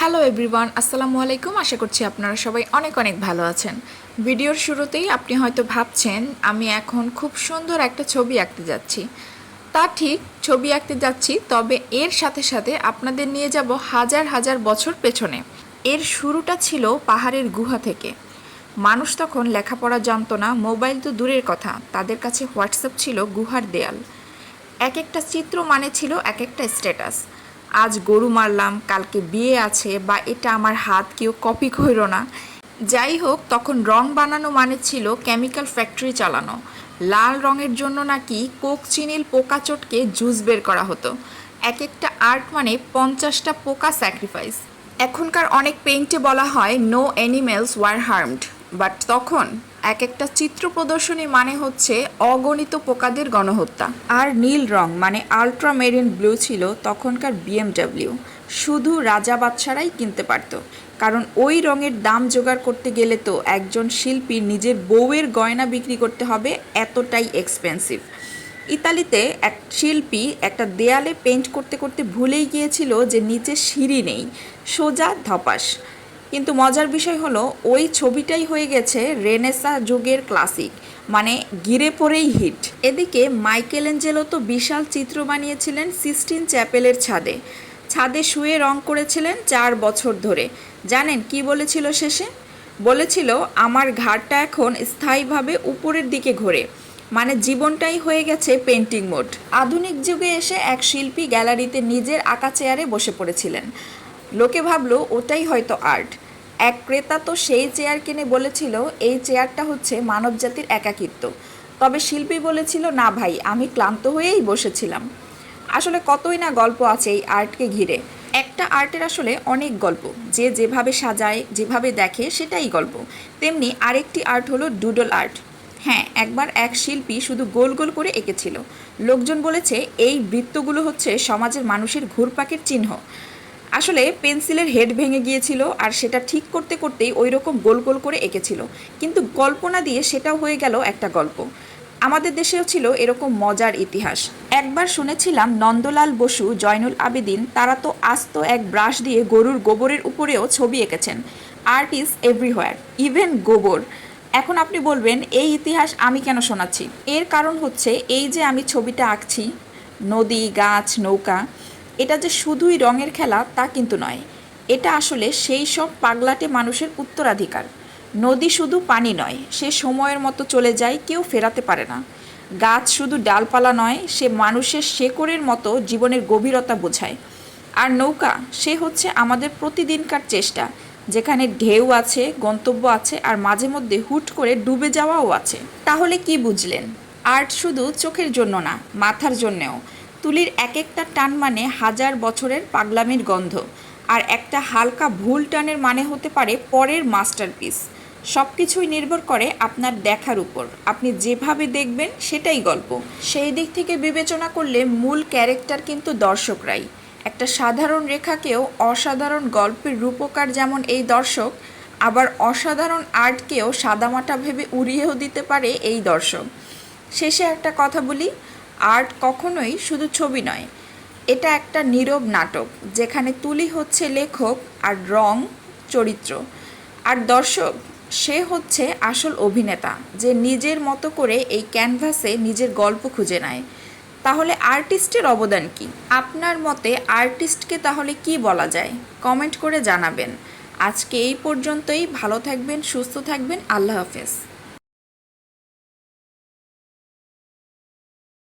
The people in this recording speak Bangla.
হ্যালো এভরিওয়ান, আসসালামু আলাইকুম। আশা করছি আপনারা সবাই অনেক অনেক ভালো আছেন। ভিডিওর শুরুতেই আপনি হয়তো ভাবছেন আমি এখন খুব সুন্দর একটা ছবি আঁকতে যাচ্ছি। তা ঠিক, ছবি আঁকতে যাচ্ছি, তবে এর সাথে সাথে আপনাদের নিয়ে যাব হাজার হাজার বছর পেছনে। এর শুরুটা ছিল পাহাড়ের গুহা থেকে। মানুষ তখন লেখাপড়া জানতো না, মোবাইল তো দূরের কথা, তাদের কাছে হোয়াটসঅ্যাপ ছিল গুহার দেয়াল। এক একটা চিত্র মানে ছিল এক একটা স্ট্যাটাস। আজ গরু মারলাম, কালকে বিয়ে আছে, বা এটা আমার হাত, কেউ কপি কইরো না। যাই হোক, তখন রং বানানো মানে ছিল কেমিক্যাল ফ্যাক্টরি চালানো। লাল রঙের জন্য নাকি কোক চিনিল পোকা চটকে জুস বের করা হতো। এক একটা আর্ট মানে 50টা পোকা স্যাক্রিফাইস। এখনকার অনেক পেইন্টে বলা হয় no animals were harmed, but তখন এক একটা চিত্র প্রদর্শনী মানে হচ্ছে অগণিত পোকাদের গণহত্যা। আর নীল রং মানে আলট্রা মেরিন ব্লু ছিল তখনকার বিএমডাব্লিউ। শুধু রাজা বাদশারাই কিনতে পারত, কারণ ওই রঙের দাম জোগাড় করতে গেলে তো একজন শিল্পীর নিজের বউয়ের গয়না বিক্রি করতে হবে, এতটাই এক্সপেন্সিভ। ইতালিতে এক শিল্পী একটা দেয়ালে পেইন্ট করতে করতে ভুলেই গিয়েছিল যে নিচে সিঁড়ি নেই, সোজা ধপাস। কিন্তু মজার বিষয় হলো ওই ছবিটাই হয়ে গেছে রেনেসা যুগের ক্লাসিক, মানে গিরে পড়েই হিট। এদিকে মাইকেল অ্যাঞ্জেলো তো বিশাল চিত্র বানিয়েছিলেন সিস্টিন চ্যাপেলের ছাদে। ছাদে শুয়ে রং করেছিলেন 4 বছর ধরে। জানেন কি বলেছিল শেষে? বলেছিল আমার ঘাড়টা এখন স্থায়ীভাবে উপরের দিকে ঘোরে, মানে জীবনটাই হয়ে গেছে পেন্টিং মোড। আধুনিক যুগে এসে এক শিল্পী গ্যালারিতে নিজের আঁকা চেয়ারে বসে পড়েছিলেন। লোকে ভাবলো ওটাই হয়তো আর্ট। এক ক্রেতা তো সেই চেয়ার কিনে বলেছিল এই চেয়ারটা হচ্ছে মানবজাতির একাকিত্ব। তবে শিল্পী বলেছিল না ভাই, আমি ক্লান্ত হয়েই বসেছিলাম। আসলে কতই না গল্প আছে এই আর্টকে ঘিরে। একটা আর্টের আসলে অনেক গল্প, যে যেভাবে সাজায়, যেভাবে দেখে সেটাই গল্প। তেমনি আরেকটি আর্ট হলো ডুডল আর্ট। হ্যাঁ, একবার এক শিল্পী শুধু গোল গোল করে এঁকেছিল। লোকজন বলেছে এই বৃত্তগুলো হচ্ছে সমাজের মানুষের ঘুরপাকের চিহ্ন। আসলে পেন্সিলের হেড ভেঙে গিয়েছিল, আর সেটা ঠিক করতে করতেই ওই রকম গোল গোল করে এঁকেছিল। কিন্তু কল্পনা দিয়ে সেটাও হয়ে গেল একটা গল্প। আমাদের দেশেও ছিল এরকম মজার ইতিহাস। একবার শুনেছিলাম নন্দলাল বসু, জয়নুল আবেদিন, তারা তো আস্ত এক ব্রাশ দিয়ে গরুর গোবরের উপরেও ছবি এঁকেছেন। আর্ট ইজ এভরিহোয়ার, ইভেন গোবর। এখন আপনি বলবেন এই ইতিহাস আমি কেন শোনাচ্ছি? এর কারণ হচ্ছে এই যে আমি ছবিটা আঁকছি, নদী, গাছ, নৌকা, এটা যে শুধুই রঙের খেলা তা কিন্তু নয়। এটা আসলে সেই সব পাগলাটে মানুষের উত্তরাধিকার। নদী শুধু পানি নয়, সে সময়ের মতো চলে যায়, কেউ ফেরাতে পারে না। গাছ শুধু ডালপালা নয়, সে মানুষের শেকড়ের মতো জীবনের গভীরতা বোঝায়। আর নৌকা, সে হচ্ছে আমাদের প্রতিদিনকার চেষ্টা, যেখানে ঢেউ আছে, গন্তব্য আছে, আর মাঝে মধ্যে হুট করে ডুবে যাওয়াও আছে। তাহলে কি বুঝলেন? আর্ট শুধু চোখের জন্য না, মাথার জন্যেও। তুলির এক একটা টান মানে হাজার বছরের পাগলামির গন্ধ, আর একটা হালকা ভুল টানের মানে হতে পারে পরের মাস্টারপিস। সব কিছুই নির্ভর করে আপনার দেখার উপর। আপনি যেভাবে দেখবেন সেটাই গল্প। সেই দিক থেকে বিবেচনা করলে মূল ক্যারেক্টার কিন্তু দর্শকরাই। একটা সাধারণ রেখাকেও অসাধারণ গল্পের রূপকার যেমন এই দর্শক, আবার অসাধারণ আর্টকেও সাদামাটা ভেবে উড়িয়েও দিতে পারে এই দর্শক। শেষে একটা কথা বলি, আর্ট কখনোই শুধু ছবি নয়, এটা একটা নীরব নাটক, যেখানে তুলি হচ্ছে লেখক আর রং চরিত্র, আর দর্শক সে হচ্ছে আসল অভিনেতা, যে নিজের মতো করে এই ক্যানভাসে নিজের গল্প খুঁজে নেয়। তাহলে আর্টিস্টের অবদান কি? আপনার মতে আর্টিস্টকে তাহলে কি বলা যায়? কমেন্ট করে জানাবেন। আজকে এই পর্যন্তই। ভালো থাকবেন, সুস্থ থাকবেন। আল্লাহ হাফেজ।